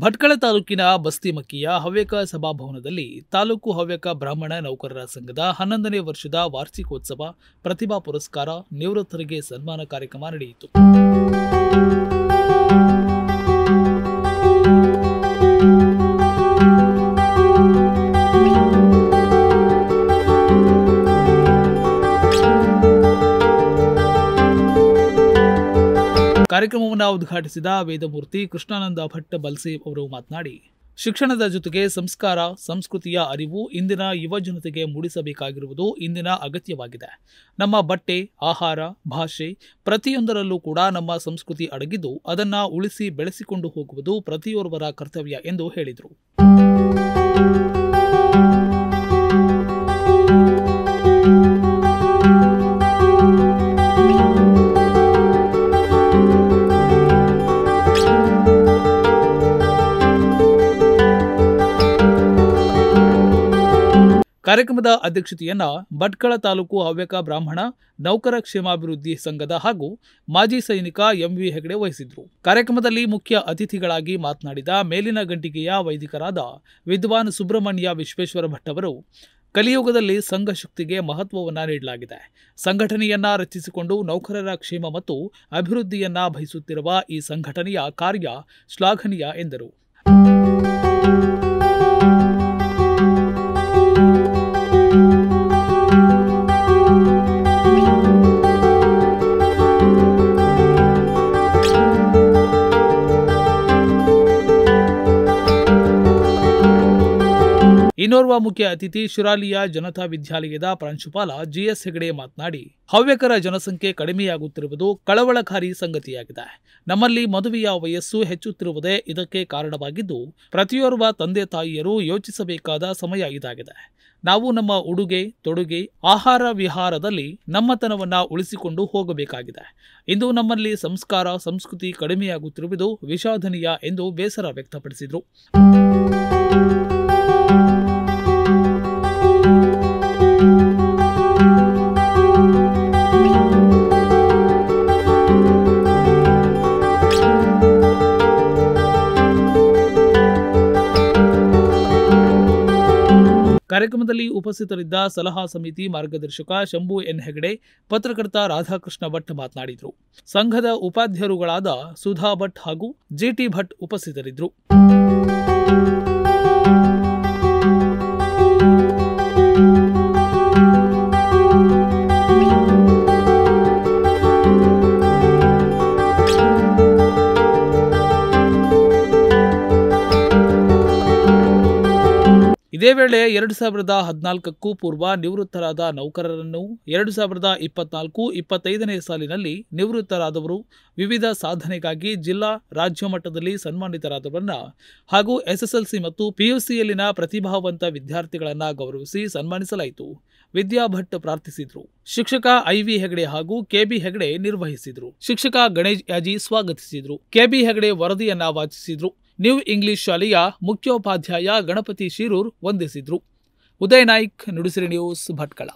ಭಟ್ಕಳ ತಾಲೂಕಿನ ಬಸ್ತಿಮಕ್ಕಿಯ ಹವ್ಯಕ ಸಭಾಭವನದಲ್ಲಿ ತಾಲೂಕು ಹವ್ಯಕ ಬ್ರಾಹ್ಮಣ ನೌಕರರ ಸಂಘದ 11ನೇ ವರ್ಷದ ವಾರ್ಷಿಕೋತ್ಸವ ಪ್ರತಿಭಾ ಪುರಸ್ಕಾರ ನಿವೃತ್ತರಿಗೆ ಸನ್ಮಾನ ಕಾರ್ಯಕ್ರಮ ನಡೆಯಿತು. ಕಾರ್ಯಕ್ರಮವನ್ನು ಉದ್ಘಾಟಿಸಿದ ವೇದಮೂರ್ತಿ ಕೃಷ್ಣಾನಂದ ಭಟ್ ಬಲ್ಸೆ ಅವರು ಮಾತನಾಡಿ, ಶಿಕ್ಷಣದ ಜೊತೆಗೆ ಸಂಸ್ಕಾರ, ಸಂಸ್ಕೃತಿಯ ಅರಿವು ಇಂದಿನ ಯುವ ಜನತೆಗೆ ಮೂಡಿಸಬೇಕಾಗಿರುವುದು ಇಂದಿನ ಅಗತ್ಯವಾಗಿದೆ. ನಮ್ಮ ಬಟ್ಟೆ, ಆಹಾರ, ಭಾಷೆ ಪ್ರತಿಯೊಂದರಲ್ಲೂ ಕೂಡ ನಮ್ಮ ಸಂಸ್ಕೃತಿ ಅಡಗಿದ್ದು ಅದನ್ನು ಉಳಿಸಿ ಬೆಳೆಸಿಕೊಂಡು ಹೋಗುವುದು ಪ್ರತಿಯೋರ್ವರ ಕರ್ತವ್ಯ ಎಂದು ಹೇಳಿದರು. ಕಾರ್ಯಕ್ರಮದ ಅಧ್ಯಕ್ಷತೆಯನ್ನ ಭಟ್ಕಳ ತಾಲೂಕು ಹವ್ಯಕ ಬ್ರಾಹ್ಮಣ ನೌಕರ ಕ್ಷೇಮಾಭಿವೃದ್ಧಿ ಸಂಘದ ಹಾಗೂ ಮಾಜಿ ಸೈನಿಕ ಎಂವಿ ಹೆಗಡೆ ವಹಿಸಿದ್ರು. ಕಾರ್ಯಕ್ರಮದಲ್ಲಿ ಮುಖ್ಯ ಅತಿಥಿಗಳಾಗಿ ಮಾತನಾಡಿದ ಮೇಲಿನ ಗಂಟಿಗೆಯ ವೈದಿಕರಾದ ವಿದ್ವಾನ್ ಸುಬ್ರಹ್ಮಣ್ಯ ವಿಶ್ವೇಶ್ವರ ಭಟ್ ಅವರು, ಕಲಿಯುಗದಲ್ಲಿ ಸಂಘ ಶಕ್ತಿಗೆ ಮಹತ್ವವನ್ನು ನೀಡಲಾಗಿದೆ. ಸಂಘಟನೆಯನ್ನ ರಚಿಸಿಕೊಂಡು ನೌಕರರ ಕ್ಷೇಮ ಮತ್ತು ಅಭಿವೃದ್ಧಿಯನ್ನ ಬಯಸುತ್ತಿರುವ ಈ ಸಂಘಟನೆಯ ಕಾರ್ಯ ಶ್ಲಾಘನೀಯ ಎಂದರು. ಇನ್ನೋರ್ವ ಮುಖ್ಯ ಅತಿಥಿ ಶಿರಾಲಿಯ ಜನತಾ ವಿದ್ಯಾಲಯದ ಪ್ರಾಂಶುಪಾಲ ಜಿಎಸ್ ಹೆಗಡೆ ಮಾತನಾಡಿ, ಹವ್ಯಕರ ಜನಸಂಖ್ಯೆ ಕಡಿಮೆಯಾಗುತ್ತಿರುವುದು ಕಳವಳಕಾರಿ ಸಂಗತಿಯಾಗಿದೆ. ನಮ್ಮಲ್ಲಿ ಮದುವೆಯ ವಯಸ್ಸು ಹೆಚ್ಚುತ್ತಿರುವುದೇ ಇದಕ್ಕೆ ಕಾರಣವಾಗಿದ್ದು, ಪ್ರತಿಯೋರ್ವ ತಂದೆ ತಾಯಿಯರು ಯೋಚಿಸಬೇಕಾದ ಸಮಯ ಇದಾಗಿದೆ. ನಾವು ನಮ್ಮ ಉಡುಗೆ ತೊಡುಗೆ, ಆಹಾರ ವಿಹಾರದಲ್ಲಿ ನಮ್ಮತನವನ್ನ ಉಳಿಸಿಕೊಂಡು ಹೋಗಬೇಕಾಗಿದೆ. ಇಂದು ನಮ್ಮಲ್ಲಿ ಸಂಸ್ಕಾರ, ಸಂಸ್ಕೃತಿ ಕಡಿಮೆಯಾಗುತ್ತಿರುವುದು ವಿಷಾದನೀಯ ಎಂದು ಬೇಸರ ವ್ಯಕ್ತಪಡಿಸಿದರು. ಕಾರ್ಯಕ್ರಮದಲ್ಲಿ ಉಪಸ್ಥಿತರಿದ್ದ ಸಲಹಾ ಸಮಿತಿ ಮಾರ್ಗದರ್ಶಕ ಶಂಭು ಎನ್ ಹೆಗಡೆ, ಪತ್ರಕರ್ತ ರಾಧಾಕೃಷ್ಣ ಭಟ್ ಮಾತನಾಡಿದರು. ಸಂಘದ ಉಪಾಧ್ಯಕ್ಷರುಗಳಾದ ಸುಧಾ ಭಟ್ ಹಾಗೂ ಜಿಟಿ ಭಟ್ ಉಪಸ್ಥಿತರಿದ್ದರು. ಇದೇ ವೇಳೆ 2014ಕ್ಕೂ ಪೂರ್ವ ನಿವೃತ್ತರಾದ ನೌಕರರನ್ನು 2024-25ನೇ ಸಾಲಿನಲ್ಲಿ ನಿವೃತ್ತರಾದವರು, ವಿವಿಧ ಸಾಧನೆಗಾಗಿ ಜಿಲ್ಲಾ ರಾಜ್ಯ ಮಟ್ಟದಲ್ಲಿ ಸನ್ಮಾನಿತರಾದವರನ್ನ ಹಾಗೂ ಎಸ್ಎಸ್ಎಲ್ಸಿ ಮತ್ತು ಪಿಯುಸಿಯಲ್ಲಿನ ಪ್ರತಿಭಾವಂತ ವಿದ್ಯಾರ್ಥಿಗಳನ್ನ ಗೌರವಿಸಿ ಸನ್ಮಾನಿಸಲಾಯಿತು. ವಿದ್ಯಾ ಭಟ್ ಪ್ರಾರ್ಥಿಸಿದ್ರು. ಶಿಕ್ಷಕ ಐವಿ ಹೆಗಡೆ ಹಾಗೂ ಕೆಬಿ ಹೆಗಡೆ ನಿರ್ವಹಿಸಿದ್ರು. ಶಿಕ್ಷಕ ಗಣೇಶ್ ಯಾಜಿ ಸ್ವಾಗತಿಸಿದ್ರು. ಕೆಬಿ ಹೆಗಡೆ ವರದಿಯನ್ನ ವಾಚಿಸಿದ್ರು. ನ್ಯೂ ಇಂಗ್ಲಿಷ್ ಶಾಲೆಯ ಮುಖ್ಯೋಪಾಧ್ಯಾಯ ಗಣಪತಿ ಶಿರೂರ್ ವಂದಿಸಿದ್ರು. ಉದಯ ನಾಯ್ಕ್, ನುಡಿಸಿರಿ ನ್ಯೂಸ್, ಭಟ್ಕಳ.